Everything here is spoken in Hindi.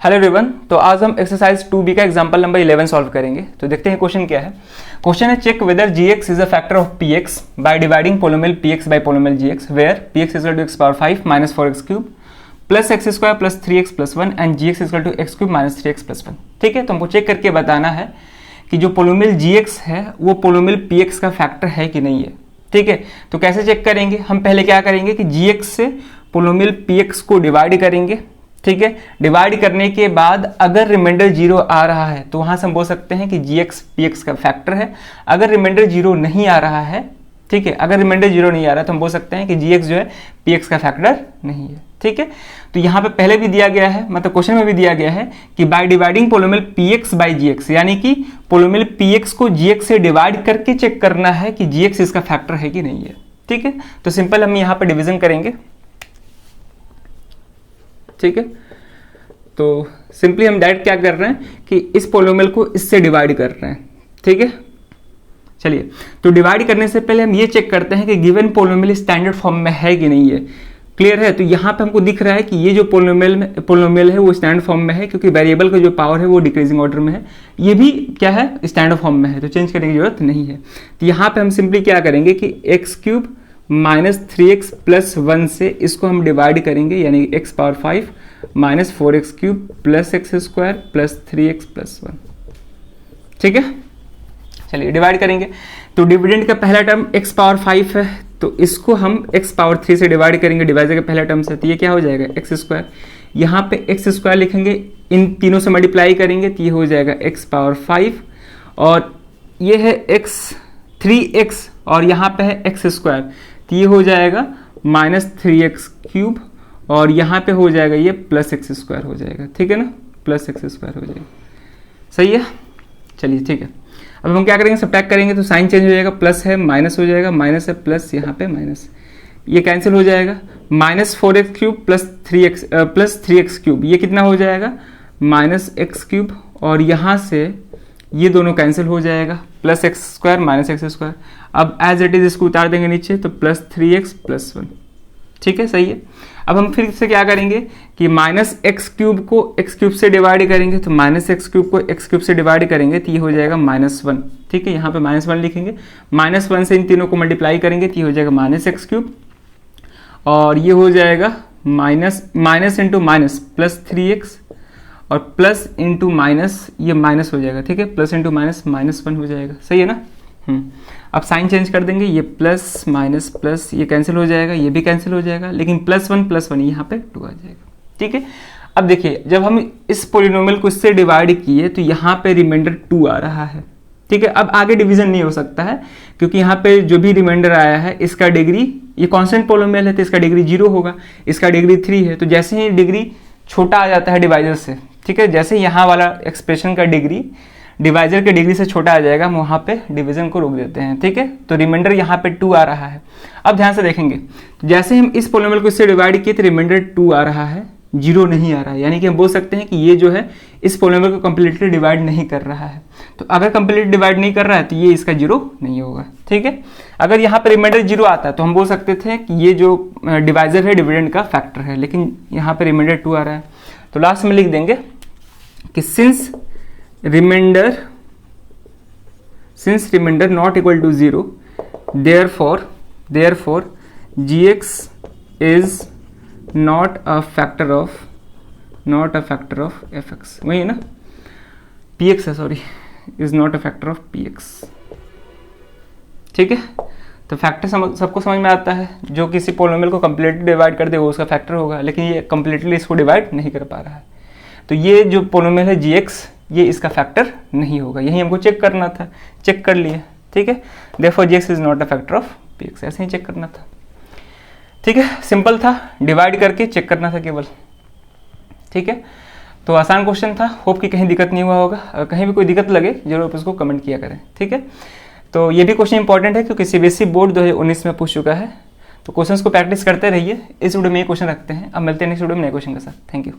हेलो एवरीवन, तो आज हम एक्सरसाइज 2B का एग्जांपल नंबर 11 सॉल्व करेंगे। तो देखते हैं क्वेश्चन क्या है। क्वेश्चन है check whether gx is a factor of px by dividing polynomial px by polynomial gx where px is equal to x power 5 minus 4x cube plus x square plus 3x plus 1 and gx is equal to x cube minus 3x plus 1। ठीक है, तो हमको चेक करके बताना है कि जो पोलोमियल gx है वो पोलोमियल px का फैक्टर है कि नहीं है। ठीक है, तो कैसे चेक करेंगे? हम पहले क्या करेंगे कि gx से पोलोमियल px को डिवाइड करेंगे। ठीक है, डिवाइड करने के बाद अगर रिमाइंडर 0 आ रहा है तो वहां से हम बोल सकते हैं कि gx px का फैक्टर है। अगर रिमाइंडर 0 नहीं आ रहा है, ठीक है, अगर रिमाइंडर 0 नहीं आ रहा है तो हम बोल सकते हैं कि gx जो है px का फैक्टर नहीं है। ठीक है, तो यहाँ पे पहले भी दिया गया है, मतलब क्वेश्चन में भी दिया गया है कि by dividing polynomial px by gx, यानी कि पोलोमियल px को gx से डिवाइड करके चेक करना है कि gx इसका फैक्टर है कि नहीं है। ठीक है, तो सिंपल हम यहाँ पे डिवीजन करेंगे। ठीक है, तो सिंपली हम डायरेक्ट क्या कर रहे हैं कि इस पोलोमियल को इससे डिवाइड कर रहे हैं। ठीक है, चलिए, तो डिवाइड करने से पहले हम ये चेक करते हैं कि गिवन पोलोमियल स्टैंडर्ड फॉर्म में है कि नहीं है। क्लियर है? तो यहाँ पे हमको दिख रहा है कि ये जो पोलोमियल है वो स्टैंडर्ड फॉर्म में है, क्योंकि वेरिएबल का जो पावर है वो डिक्रीजिंग ऑर्डर में है। ये भी क्या है? स्टैंडर्ड फॉर्म में है, तो चेंज करने की जरूरत नहीं है। तो यहाँ पे हम सिंपली क्या करेंगे कि x cube minus 3x plus 1 से इसको हम डिवाइड करेंगे, यानी x power 5 minus 4x cube plus x square plus 3x plus 1। ठीक है, चलिए डिवाइड करेंगे। तो डिविडेंड का पहला टर्म x पावर 5 है, तो इसको हम x पावर 3 से डिवाइड करेंगे डिवाइजर के पहला टर्म से, तो ये क्या हो जाएगा? x square. यहाँ पे x स्क्वायर लिखेंगे, इन तीनों से मल्टीप्लाई करेंगे तो ये हो जाएगा x पावर 5, और ये है 3x और यहाँ पे है x स्क्वायर, तो ये हो जाएगा माइनस 3x क्यूब, और यहाँ पे हो जाएगा ये प्लस x स्क्वायर हो जाएगा। ठीक है ना, प्लस x स्क्वायर हो जाएगा। सही है, चलिए ठीक है। अब हम क्या करेंगे? सब्ट्रैक्ट करेंगे तो साइन चेंज हो जाएगा, प्लस है माइनस हो जाएगा, माइनस है प्लस, यहाँ पे माइनस, ये कैंसिल हो जाएगा। Minus 4x cube plus 3x cube, ये कितना हो जाएगा? माइनस x क्यूब, और यहाँ से ये दोनों कैंसिल हो जाएगा, plus x square minus x square. अब एज इट इज इसको उतार देंगे नीचे, तो प्लस 3x प्लस 1। ठीक है, सही है। अब हम फिर से क्या करेंगे कि माइनस एक्स क्यूब को एक्स क्यूब से डिवाइड करेंगे, तो माइनस एक्स क्यूब को एक्स क्यूब से डिवाइड करेंगे तो ये हो जाएगा माइनस 1। ठीक है, यहाँ पे माइनस 1 लिखेंगे, माइनस 1 से इन तीनों को मल्टीप्लाई करेंगे तो ये हो जाएगा माइनस एक्स क्यूब, और ये हो जाएगा minus into minus plus 3x, और प्लस इंटू माइनस ये माइनस हो जाएगा। ठीक है, प्लस इंटू माइनस माइनस 1 हो जाएगा। सही है ना? अब साइन चेंज कर देंगे, ये प्लस माइनस प्लस ये कैंसिल हो जाएगा, ये भी कैंसिल हो जाएगा, लेकिन प्लस 1 यहाँ पे 2 आ जाएगा। ठीक है, अब देखिए जब हम इस पोलिनोमियल को इससे डिवाइड किए तो यहाँ पे रिमाइंडर 2 आ रहा है। ठीक है, अब आगे डिवीजन नहीं हो सकता है, क्योंकि यहाँ पे जो भी रिमाइंडर आया है इसका डिग्री, ये कांस्टेंट पोलिनोमियल है तो इसका डिग्री 0 होगा, इसका डिग्री 3 है। तो जैसे ही डिग्री छोटा आ जाता है डिवाइजर से, ठीक है, जैसे यहाँ वाला एक्सप्रेशन का डिग्री डिवाइजर के डिग्री से छोटा आ जाएगा, हम वहाँ पे डिवीजन को रोक देते हैं। ठीक है, तो रिमाइंडर यहाँ पे 2 आ रहा है। अब ध्यान से देखेंगे, जैसे हम इस पोलिनोमियल को इससे डिवाइड किए तो रिमाइंडर 2 आ रहा है, 0 नहीं आ रहा है, यानी कि हम बोल सकते हैं कि ये जो है इस पोलिनोमियल को कंप्लीटली डिवाइड नहीं कर रहा है। तो अगर कंप्लीट डिवाइड नहीं कर रहा है तो ये इसका 0 नहीं होगा। ठीक है, अगर यहाँ पे रिमाइंडर 0 आता है तो हम बोल सकते थे कि ये जो डिवाइजर है डिविडेंड का फैक्टर है, लेकिन यहाँ पे रिमाइंडर 2 आ रहा है। तो लास्ट में लिख देंगे कि since remainder not equal to 0, therefore gx is not a factor of fx। वही है ना, px है, sorry, is not a factor of px। ठीक है, तो फैक्टर सबको समझ में आता है, जो किसी पोलिनोमियल को कंप्लीटली डिवाइड कर दे वो उसका फैक्टर होगा, लेकिन ये कंप्लीटली इसको डिवाइड नहीं कर पा रहा है। तो ये जो पोलिनोमियल है gx, ये इसका फैक्टर नहीं होगा, यही हमको चेक करना था, चेक कर लिए। ठीक है, therefore gx is not a factor of px, ऐसे ही चेक करना था। ठीक है, सिंपल था, डिवाइड करके चेक करना था केवल। ठीक है, तो आसान क्वेश्चन था, होप कि कहीं दिक्कत नहीं हुआ होगा। कहीं भी कोई दिक्कत लगे जरूर आप उसको कमेंट किया करें। ठीक है, तो ये भी क्वेश्चन इंपॉर्टेंट है क्योंकि सीबीएसई बोर्ड 2019 में पूछ चुका है। तो क्वेश्चंस को प्रैक्टिस करते रहिए। इस वीडियो में ये क्वेश्चन रखते हैं, अब मिलते हैं नेक्स्ट वीडियो में नए क्वेश्चन के साथ। Thank you.